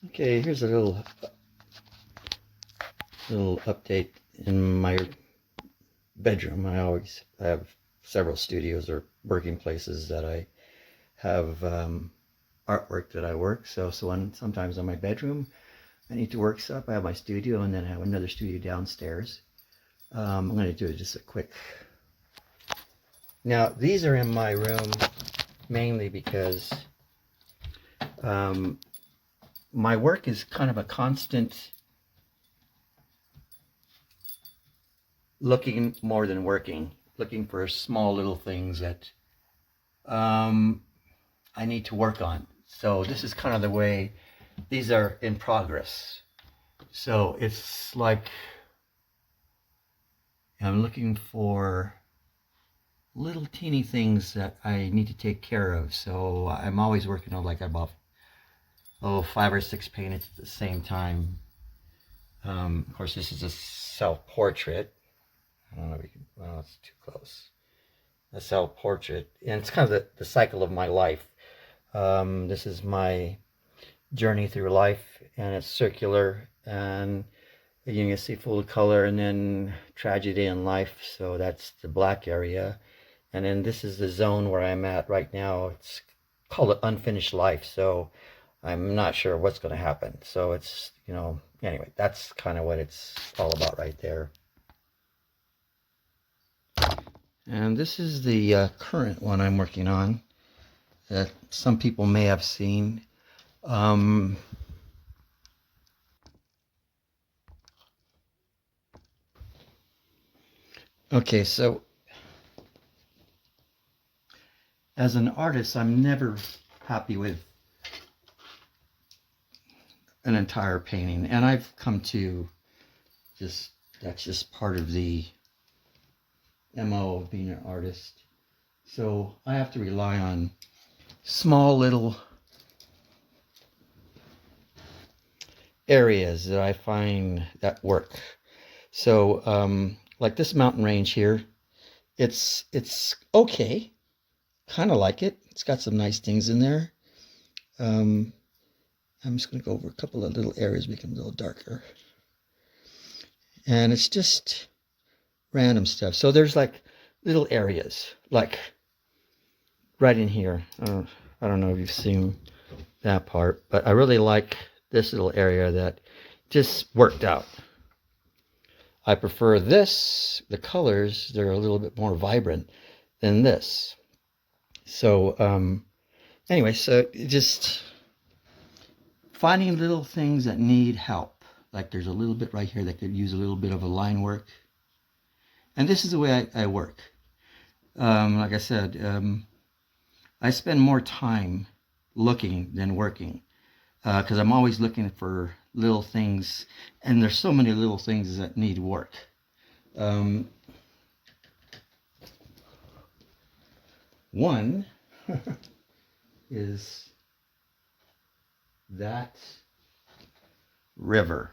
Okay, here's a little update in my bedroom. I have several studios or working places that I have artwork that I work. So sometimes in my bedroom I need to work stuff. I have my studio, and then I have another studio downstairs. I'm going to do just a quick. Now these are in my room mainly because my work is kind of a constant looking more than working, looking for small little things that I need to work on. So this is kind of the way these are in progress. So it's like I'm looking for little teeny things that I need to take care of. So I'm always working on like about 5 or 6 paintings at the same time. Of course, this is a self-portrait. I don't know if you can, well, it's too close. A self-portrait, and it's kind of the cycle of my life. This is my journey through life, and it's circular, and you can see full color, and then tragedy in life, so that's the black area. And then this is the zone where I'm at right now. It's called an unfinished life, so I'm not sure what's going to happen. So it's, anyway, that's kind of what it's all about right there. And this is the current one I'm working on that some people may have seen. Okay, so as an artist, I'm never happy with an entire painting, and I've come to that's just part of the MO of being an artist. So I have to rely on small little areas that I find that work. So like this mountain range here, it's okay, kind of like it. It's got some nice things in there. I'm just going to go over a couple of little areas, make them a little darker. And it's just random stuff. So there's like little areas, like right in here. I don't know if you've seen that part, but I really like this little area that just worked out. I prefer this, the colors, they're a little bit more vibrant than this. So anyway, so just finding little things that need help. Like there's a little bit right here that could use a little bit of a line work. And this is the way I work. Like I said, I spend more time looking than working, because I'm always looking for little things, and there's so many little things that need work. One is that river.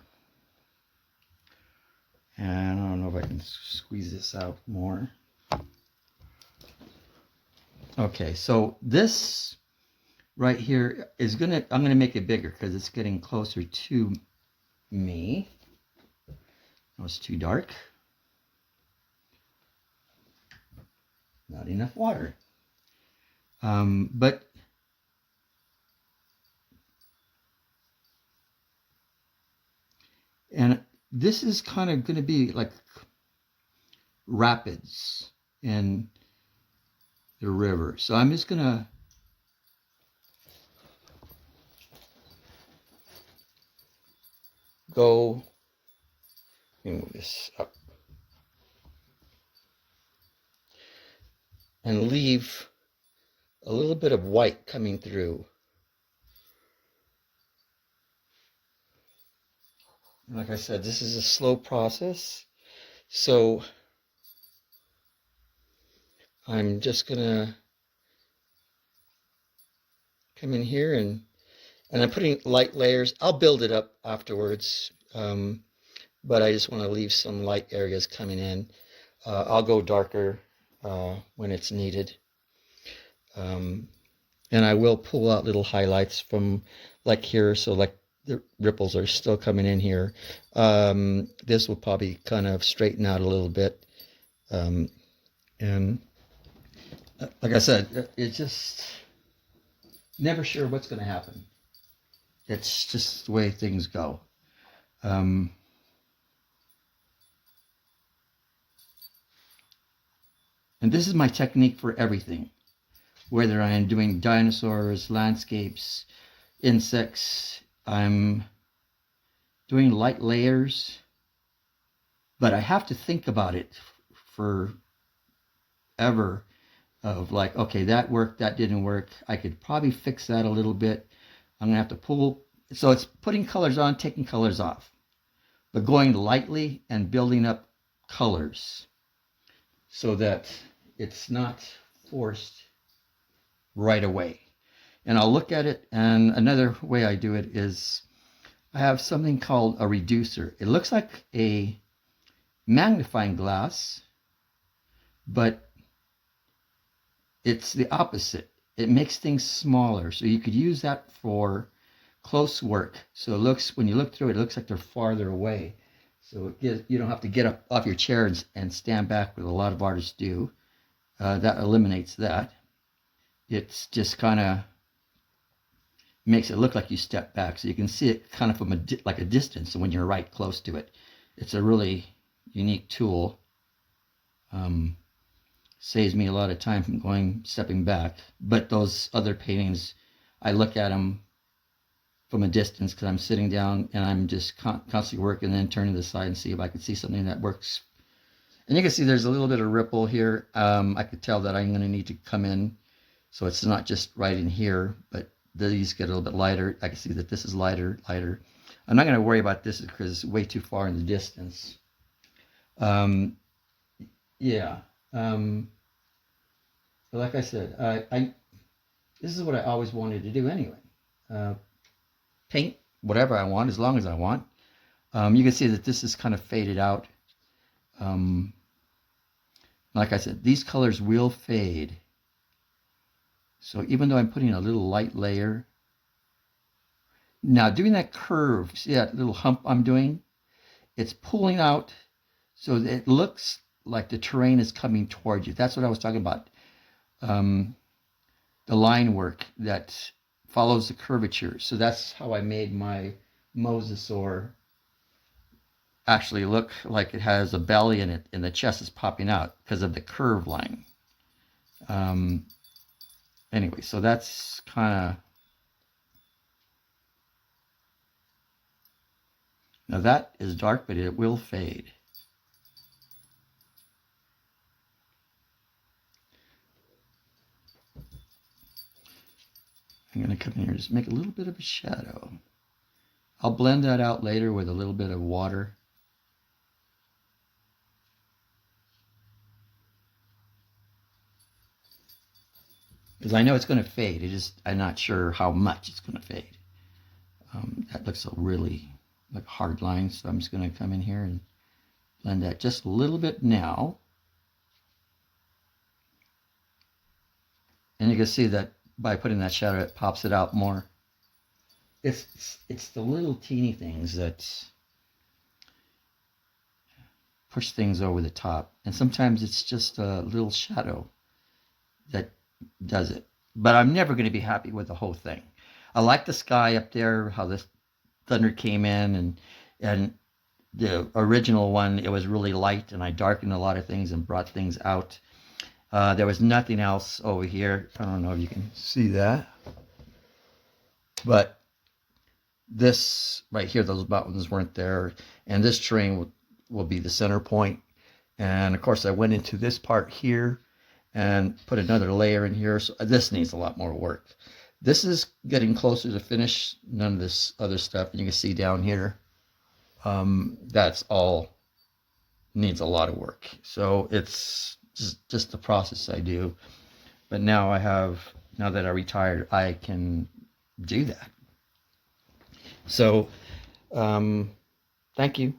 And I don't know if I can squeeze this out more. Okay, so this right here is I'm gonna make it bigger because it's getting closer to me. Oh, it's too dark. Not enough water. But and this is kind of going to be like rapids in the river. So I'm just going to go and move this up and leave a little bit of white coming through. Like I said, this is a slow process, so I'm just gonna come in here and I'm putting light layers. I'll build it up afterwards, but I just want to leave some light areas coming in. I'll go darker when it's needed. And I will pull out little highlights from like here, so like the ripples are still coming in here. This will probably kind of straighten out a little bit. And like I said, it's just never sure what's going to happen. It's just the way things go. And this is my technique for everything, whether I am doing dinosaurs, landscapes, insects. I'm doing light layers, but I have to think about it forever of like, okay, that worked, that didn't work. I could probably fix that a little bit. I'm gonna have to pull. So it's putting colors on, taking colors off, but going lightly and building up colors so that it's not forced right away. And I'll look at it, and another way I do it is I have something called a reducer. It looks like a magnifying glass, but it's the opposite. It makes things smaller. So you could use that for close work. So it looks, when you look through it, it looks like they're farther away. So it gives, you don't have to get up off your chair and stand back, what a lot of artists do. That eliminates that. It's just kind of makes it look like you step back. So you can see it kind of from like a distance when you're right close to it. It's a really unique tool. Saves me a lot of time from stepping back. But those other paintings, I look at them from a distance because I'm sitting down and I'm just constantly working, and then turning to the side and see if I can see something that works. And you can see there's a little bit of ripple here. I could tell that I'm going to need to come in, so it's not just right in here, but these get a little bit lighter. I can see that this is lighter. I'm not going to worry about this because it's way too far in the distance. Yeah. But like I said, this is what I always wanted to do anyway. Paint whatever I want as long as I want. You can see that this is kind of faded out. Like I said, these colors will fade. So even though I'm putting a little light layer, now doing that curve, see that little hump I'm doing? It's pulling out so that it looks like the terrain is coming towards you. That's what I was talking about. The line work that follows the curvature. So that's how I made my mosasaur actually look like it has a belly in it and the chest is popping out because of the curve line. Anyway, so that's kind of, now that is dark, but it will fade. I'm going to come in here and just make a little bit of a shadow. I'll blend that out later with a little bit of water. Because I know it's going to fade. I'm not sure how much it's going to fade. That looks a really like hard line, so I'm just going to come in here and blend that just a little bit now. And you can see that by putting that shadow, it pops it out more. It's the little teeny things that push things over the top. And sometimes it's just a little shadow that does it. But I'm never going to be happy with the whole thing. I like the sky up there, how the thunder came in, and the original one, it was really light, and I darkened a lot of things and brought things out. There was nothing else over here. I don't know if you can see that. But this right here, those mountains weren't there. And this terrain will be the center point. And of course, I went into this part here and put another layer in here. So this needs a lot more work. This is getting closer to finish. None of this other stuff. And you can see down here, that's all needs a lot of work. So it's just the process I do. But now now that I retired, I can do that. So thank you.